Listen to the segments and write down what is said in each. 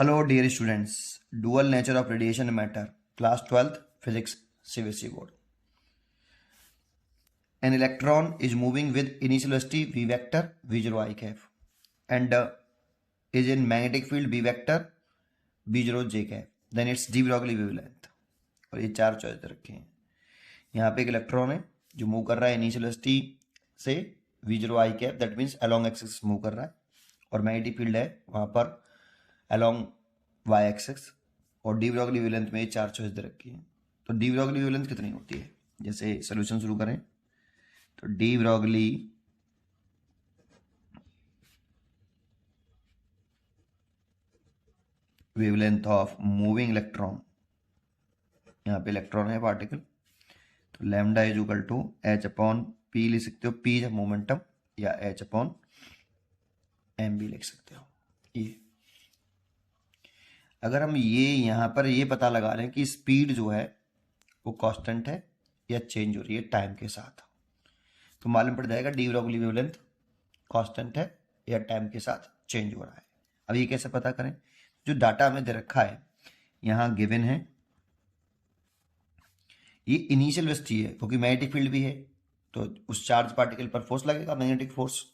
Hello, dear students. Dual nature of radiation and matter. Class 12th Physics CBSE board. An electron is moving with initial velocity v vector v0 I cap and is in magnetic field b vector b0 j cap. Then its de Broglie wavelength. और ये चार choice दे रखे हैं. यहाँ पे एक electron है जो मूव कर रहा है इनिशियल वेलोसिटी से v0 I cap, that means along axis move कर रहा है, और मैग्नेटिक फील्ड है वहाँ पर अलोंग y एक्सिस, और डी ब्रॉगली वेवलेंथ में ये चार चॉइस दे रखी है. तो डी ब्रॉगली वेवलेंथ कितनी होती है, जैसे सोल्यूशन शुरू करें तो de Broglie wavelength of moving electron, यहाँ पे इलेक्ट्रॉन है पार्टिकल, तो lambda is equal to h upon p लिख सकते हो, पी है मोमेंटम, या एच अपॉन एम भी लिख सकते हो. ये अगर हम ये यहाँ पर ये पता लगा लें कि स्पीड जो है वो कांस्टेंट है या चेंज हो रही है टाइम के साथ, तो मालूम पड़ जाएगा डी ब्रॉगली वेवलेंथ कांस्टेंट है या टाइम के साथ चेंज हो रहा है. अब ये कैसे पता करें, जो डाटा हमें दे रखा है यहाँ गिवन है, ये इनिशियल वेलोसिटी है क्योंकि मैग्नेटिक फील्ड भी है, तो उस चार्ज पार्टिकल पर फोर्स लगेगा, मैग्नेटिक फोर्स.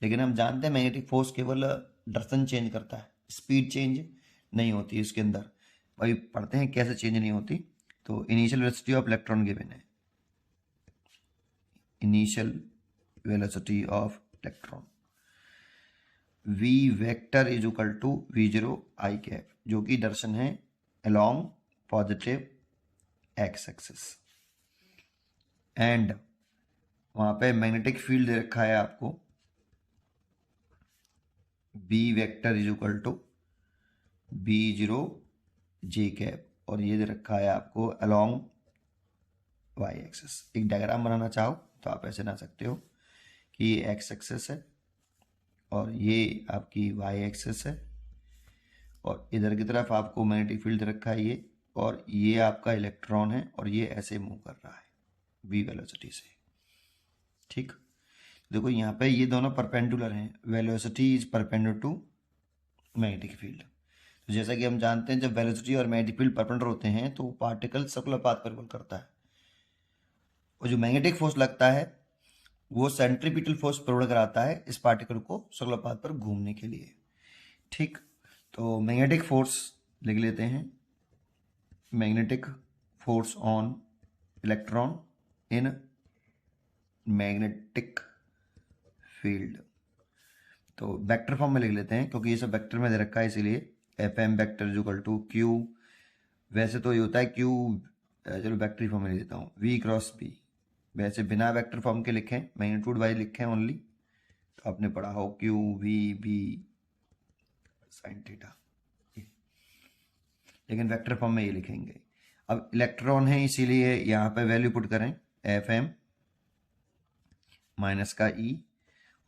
लेकिन हम जानते हैं मैग्नेटिक फोर्स केवल डायरेक्शन चेंज करता है, स्पीड चेंज नहीं होती इसके अंदर. वही पढ़ते हैं कैसे चेंज नहीं होती. तो initial velocity of electron given है, initial velocity of electron v vector is equal to v0 I cap, जो कि डायरेक्शन है along positive x axis, and वहां पे मैग्नेटिक फील्ड दे रखा है आपको b vector is equal to b0 j cap, और ये दे रखा है आपको अलोंग y एक्सिस. एक डायग्राम बनाना चाहो तो आप ऐसे बना सकते हो कि ये x एक्सिस है और ये आपकी y एक्सिस है, और इधर की तरफ आपको मैग्नेटिक फील्ड दे रखा है ये, और ये आपका इलेक्ट्रॉन है और ये ऐसे मूव कर रहा है v वेलोसिटी से. ठीक, देखो यहाँ पे ये दोनों परपेंडिकुलर हैं, velocity is perpendicular to magnetic field. तो जैसा कि हम जानते हैं जब वेलोसिटी और मैग्नेटिक फील्ड परपेंडिकुलर होते हैं तो पार्टिकल सर्कुलर पाथ पर रिवॉल्व करता है, और जो मैग्नेटिक फोर्स लगता है वो सेंट्रीपिटल फोर्स प्रोवाइड कराता है इस पार्टिकल को सर्कुलर पाथ पर घूमने के लिए. ठीक, तो मैग्नेटिक फोर्स लिख लेते हैं, magnetic force on electron in magnetic field. तो वेक्टर फॉर्म में लिख लेते हैं क्योंकि ये सब वेक्टर में दे रखा है, इसीलिए F M vector is equal to q, वैसे तो ये होता है क्यू, चलो वेक्टर फॉर्म में लिख देता हूँ, वी क्रॉस बी. वैसे बिना वेक्टर फॉर्म के लिखें, मैग्नीट्यूड वाइज लिखें ओनली, तो आपने पढ़ा हो q v B sine theta, लेकिन वेक्टर फॉर्म में ये लिखेंगे. अब इलेक्ट्रॉन है इसीलिए यहाँ पे वैल्यू पुट करें एफ एम माइनस का ई,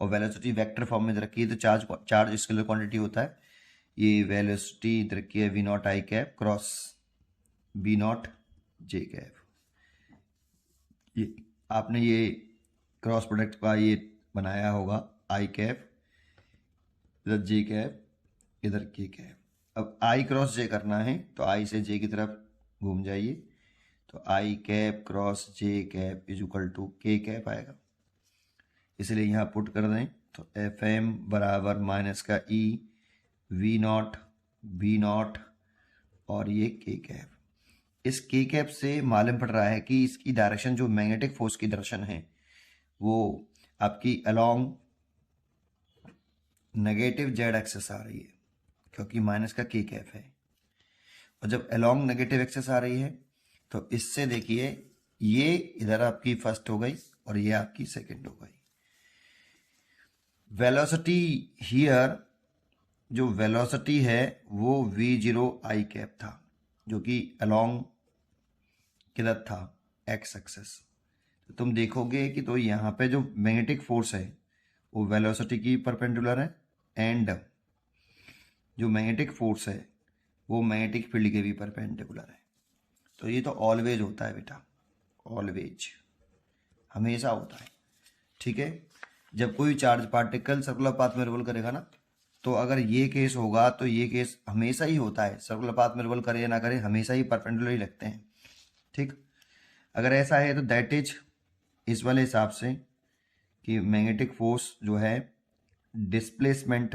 और वेलोसिटी वेक्टर फॉर्म में रखी है, तो चार्ज स्केलर क्वांटिटी होता है, ये वेलोसिटी रखी है v naught i cap cross B naught j cap. ये आपने ये क्रॉस प्रोडक्ट का ये बनाया होगा, आई कैप इधर जे कैप इधर के कैप. अब आई क्रॉस जे करना है तो आई से जे की तरफ घूम जाइए, तो I cap cross J cap is equal to K cap आएगा, इसलिए यहाँ पुट कर दें तो एफ एम बराबर माइनस का E V not be not और ये के कैप. इस के कैप से मालूम पड़ रहा है कि इसकी डायरेक्शन जो मैग्नेटिक फोर्स की डायरेक्शन है वो आपकी अलोंग नेगेटिव जेड एक्सेस आ रही है, क्योंकि माइनस का के कैप है, और जब अलोंग नेगेटिव एक्सेस आ रही है तो इससे देखिए ये इधर आपकी फर्स्ट हो गई और ये आपकी सेकंड हो गई. वेलोसिटी हियर, जो वेलोसिटी है वो v0 I कैप था, जो कि अलोंग किधर था एक्स एक्सेस. तो तुम देखोगे कि तो यहाँ पे जो मैग्नेटिक फोर्स है वो वेलोसिटी की परपेंडिकुलर है, एंड जो मैग्नेटिक फोर्स है वो मैग्नेटिक फील्ड के भी परपेंडिकुलर है. तो ये तो ऑलवेज होता है बेटा, ऑलवेज, हमेशा होता है. ठीक है, जब कोई चार्ज पार्टिकल सर्कुलर पाथ में रिवॉल्व करेगा ना तो अगर ये केस होगा तो ये केस हमेशा ही होता है, सर्कुलर पाथ में रिवॉल्व करे या ना करे हमेशा ही परपेंडिकुलर ही लगते हैं, ठीक। अगर ऐसा है तो दैट इज इस वाले हिसाब से कि मैग्नेटिक फोर्स जो है डिस्प्लेसमेंट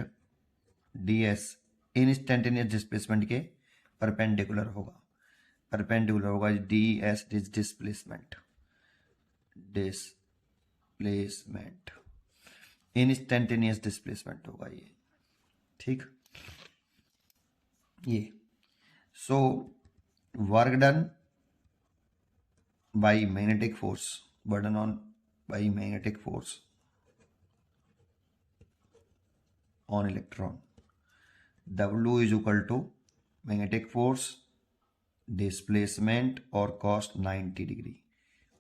ds इंस्टेंटेनियस डिस्प्लेसमेंट के परपेंडिकुलर होगा, ds डिस्प्लेसमेंट इंस्टेंटेनियस डिस्प्लेसमेंट होगा ये, ठीक। ये so work done by magnetic force, burden on by magnetic force on electron, W is equal to magnetic force displacement और cos 90 degree,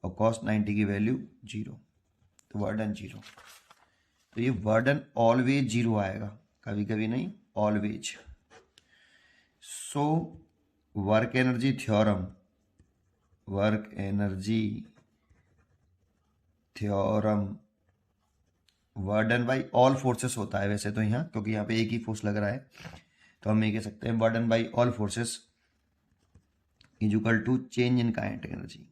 और cos 90 की value 0, तो वर्डन 0। तो ये वर्डन ऑलवेज 0 आएगा, कभी कभी नहीं, always. So work energy theorem, वर्डन by all forces होता है वैसे तो यहाँ, क्योंकि यहाँ पे एक ही फोर्स लग रहा है, तो हम ये कह सकते हैं work done by all forces is equal to change in kinetic energy,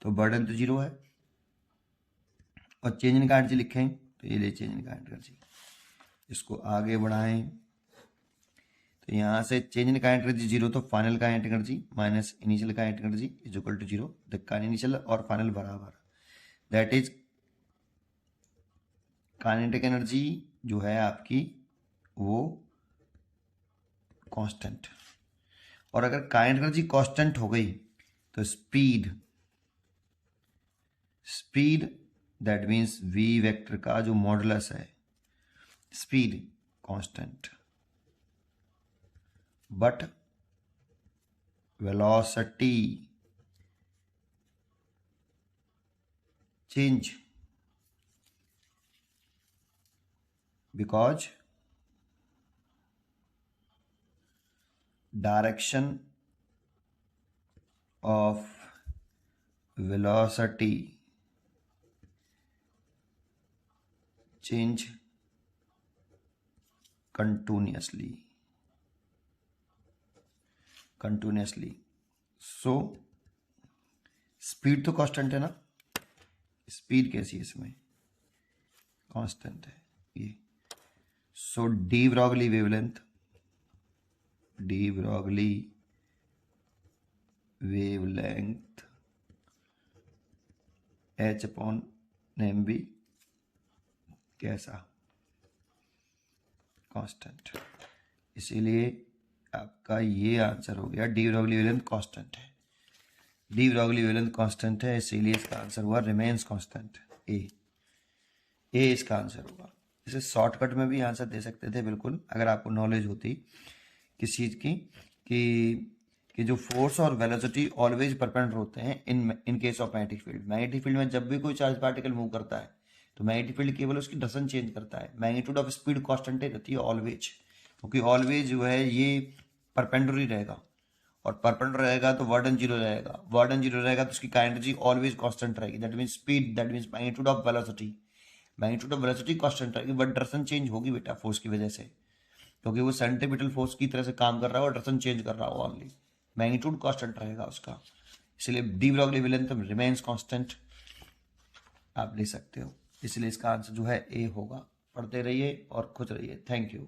तो वर्डन तो 0 है और चेंज इन काइनेटिक एनर्जी लिखें तो ये ले चेंज इन काइनेटिक एनर्जी। इसको आगे बढ़ाएं तो यहाँ से चेंज इन काइनेटिक एनर्जी 0, तो final kinetic energy minus initial kinetic energy is equal to 0, the initial और फाइनल बराबर, दैट इज काइनेटिक एनर्जी जो है आपकी वो कांस्टेंट, और अगर काइनेटिक एनर्जी कांस्टेंट हो गई तो speed that means v vector का जो मॉडुलस है, speed constant, but velocity change, because direction of velocity change continuously, so speed तो कांस्टेंट है ना, स्पीड कैसी है इसमें, कांस्टेंट है ये। So de Broglie wavelength h upon mv कैसा, कांस्टेंट, इसीलिए आपका ये आंसर हो गया, डी ब्रॉगली वेवलेंथ कांस्टेंट है, इसीलिए इसका आंसर हुआ रिमेन्स कांस्टेंट, ए इसका आंसर होगा। इसे शॉर्टकट में भी आंसर दे सकते थे बिल्कुल, अगर आपको नॉलेज होती किस चीज़ की कि जो फोर्स और वेलोसिटी ऑलवेज परपेंडिकुलर होते हैं in case of magnetic field में जब भी कोई चार्ज पार्टिकल मूव करता है तो मैग्नेटिक फील्ड केवल उसकी डायरेक्शन चेंज करता है, मैग्नीट्यूड ऑफ स्पीड कांस्टेंट रहती है ऑलवेज, क्योंकि ऑलवेज जो है ये परपेंडिकुलर ही रहेगा, और परपेंडिकुलर रहेगा तो वर्डन 0 रहेगा, तो उसकी काइनेटिक एनर्जी ऑलवेज कांस्टेंट रहेगी, that means speed, that means magnitude of velocity constant रहेगी, बट डायरेक्शन चेंज होगी बेटा फोर्स की वजह से, क्योंकि वो सेंट्रीपिटल फोर्स की तरह से काम कर रहा है और डायरेक्शन चेंज कर रहा हो, ओनली मैग्नीट्यूड कांस्टेंट रहेगा उसका, इसलिए D Broglie wavelength remains constant आप ले सकते हो, इसलिए इसका आंसर जो है ए होगा। पढ़ते रहिए और खुश रहिए, थैंक यू।